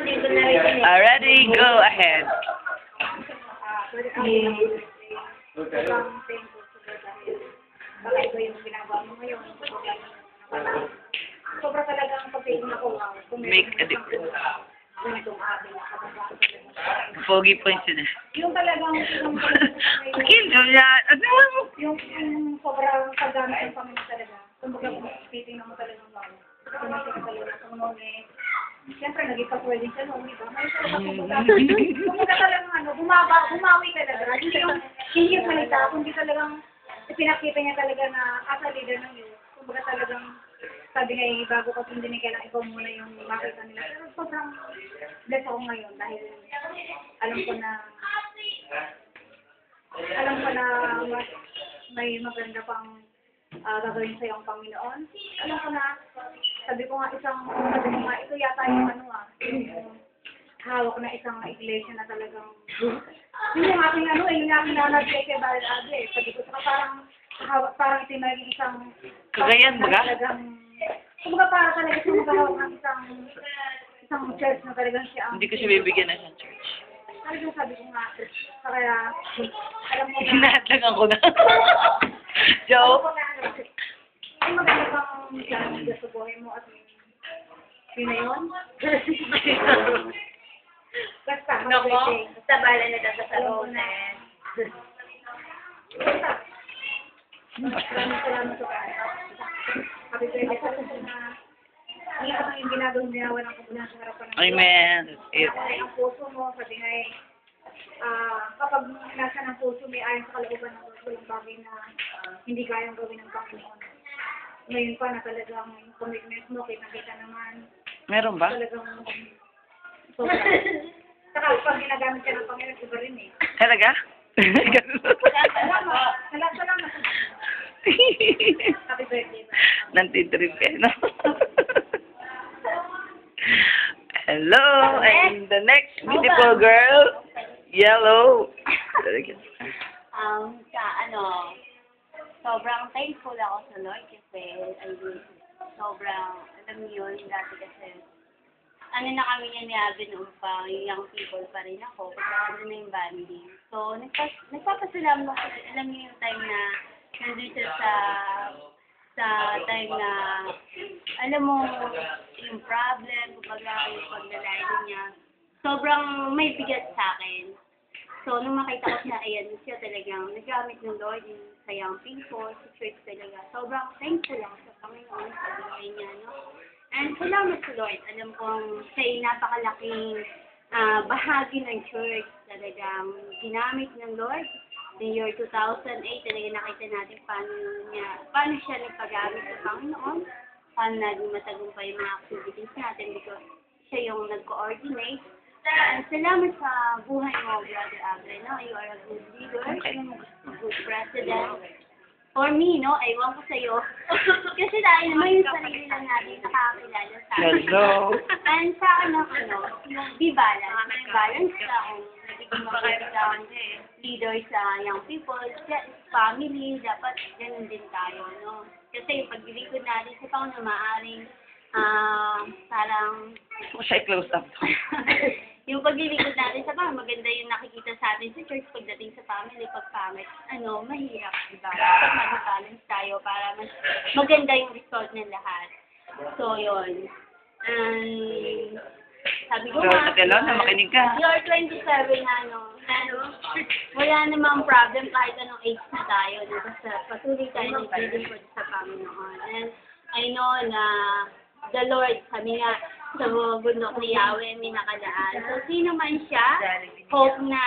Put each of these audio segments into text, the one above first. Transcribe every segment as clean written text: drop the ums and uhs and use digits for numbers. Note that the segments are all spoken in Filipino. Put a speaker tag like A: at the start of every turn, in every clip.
A: dito na rin.
B: Already, go ahead.
A: Sobrang thankful sa God dahil baka ito yung ginagawa mo ngayon. Sobra talagang pag-ibig na ko.
B: Make a difference.
A: Ganitong ating nakababa.
B: Pogi po yung sila.
A: Yung talagang
B: Akin, yan. Ano mo?
A: yung sobrang paggamit ng Panginoon talaga. Kumbaga, titingnan mo talagang wow. Kumbaga talaga sa mga siyempre, naging paswede siya noon, di ba? May kumbaga talagang bumawi talaga. Hindi yung salita, kundi talagang pinakita niya talaga na as a leader ng youth. Kumbaga talagang sabi nga bago ka hindi na kailangan ikaw muna yung makita nila. Pero sobrang bless ako ngayon dahil alam ko na mas may maganda pang gagawin sa iyong Panginoon. Alam ko na, sabi ko nga ito yata yung yung hawak na isang iglesia na talagang, yun yung aking yung aking nanagay kay Barrel Ade. Sabi ko, parang ito yung naging isang,
B: Kagayan ba ka?
A: kumbaga para talaga siya maghahawak ng isang church na talagang siya ang,
B: Hindi ko siya bibigyan ng isang church.
A: talagang sabi ko nga, kaya, alam mo na,
B: Hinahadlagan ko na. Joke.
A: ay maganda bang challenge sa buhay mo at yun na yun? Basta,
C: Nako, sa bala na daw sa Rosen.
A: basta. Maraming salamat sa kanya. Happy birthday sa na lahat ng yung ginagawang ginawa ng kabulan sa harapan ng
B: Amen. That's it.
A: ang puso mo, sabi nga kapag nasa ng puso may ayon sa kalooban ng Diyos, walang bagay na hindi kayang gawin ng Panginoon. Ngayon pa na talagang yung commitment mo, kita naman,
B: Meron ba?
A: talagang sobra. Saka pag ginagamit ka ng Panginoon, iba rin eh.
B: Talaga?
A: Salamat. Happy birthday.
B: Nantitrip eh, no? Hello, and the next beautiful girl, yellow.
C: Sobrang thankful ako sa Lord kasi, sobrang, alam niyo yun, dati kasi, na kami niya ni Abby noon pa, yung young people pa rin ako, kasi na yung banding. So, nagpapasalamat ako, alam niyo yung time na, nandun siya sa time na, alam mo, yung problem, kumbaga, yung paglalayo niya, sobrang may bigat sa akin. So, nung makita ko siya, ayan, siya talagang nagamit ng Lord yung sa young people, sa church talaga. Sobrang thankful ako sa Panginoon sa buhay niya, no? And salamat sa Lord. Alam kong siya ay napakalaking bahagi ng church. Talagang ginamit ng Lord. In year 2008, talaga nakita natin paano siya nagpagamit sa Panginoon. Paano naging matagumpay yung mga activities natin because siya yung nag-coordinate. And salamat sa buhay mo, Brother Abre, no? You are a good leader, good president. For me, no? Ewan ko sa'yo. Kasi dahil naman yung sarili lang natin nakakilala sa akin.
B: Hello.
C: And sa akin, yung be balance. Balance ka kung nagiging magandang leader sa young people, family, dapat ganun din tayo, no? Kasi yung paglilikod natin sa Panginoon, maaaring parang
B: Siya close up.
C: yung paglilikod natin sa Panginoon, maganda yung nakikita sa atin sa church pagdating sa family, pag pamit, mahirap, diba? Dapat mag-balance tayo para mas maganda yung result ng lahat. So, yun. And, sabi ko
B: So, Atelo, na makinig ka.
C: You're 27 wala namang problem kahit anong age na tayo. Basta patuloy tayo nag-lingkod sa Panginoon. And I know na the Lord, sabi nga, sa bundok ni Yahweh, may nakalaan. So, sino man siya, hope na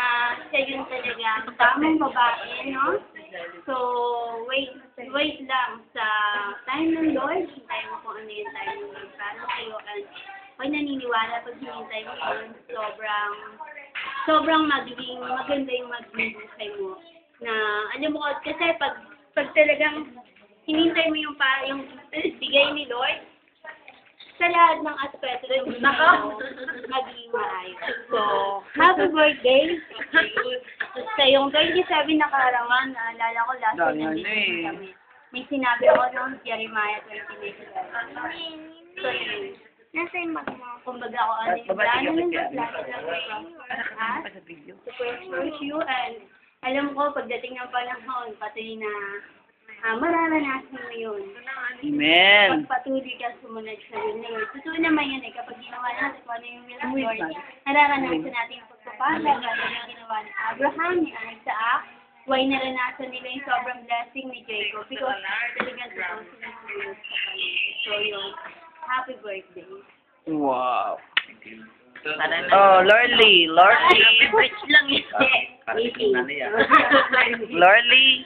C: siya yun talaga tamang babae, no? So, wait lang sa time ng Lord. Hintay mo kung ano yung time ng Lord para sa'yo. And pag naniniwala, pag hinintay mo yun, sobrang magiging maganda yung magbubuhay mo. Na, alam mo, kasi pag talagang hinintay mo yung bigay ni Lord, sa lahat ng aspeto ng magiging maayos. So, happy birthday! Sa yung 27 na kaarawan, naalala ko last time nandito kami. May sinabi ako noong Jeremiah 29:11. So, yun. Nasa yung magma. Kumbaga ako ano yung
B: Babati ka
C: plano ng
B: kasi,
C: plano lang ha?
B: sa video.
C: To pursue you and alam ko pagdating ng panahon patuloy na mararanasan mo yun.
B: Amen.
C: Pagpatuloy ka sumunod sa will ni Lord. Totoo naman yun kapag ginawa natin kung ano yung will of Lord, nararanasan natin yung pagpapala, gano'n yung ginawa ni Abraham, ni Isaac, why naranasan nila yung sobrang blessing ni Jacob because talagang totoo sila sumunod sa kanila. So yun, happy birthday.
B: Wow. Oh, Lorly.
C: Birthday lang yun. Easy.
B: Lorly,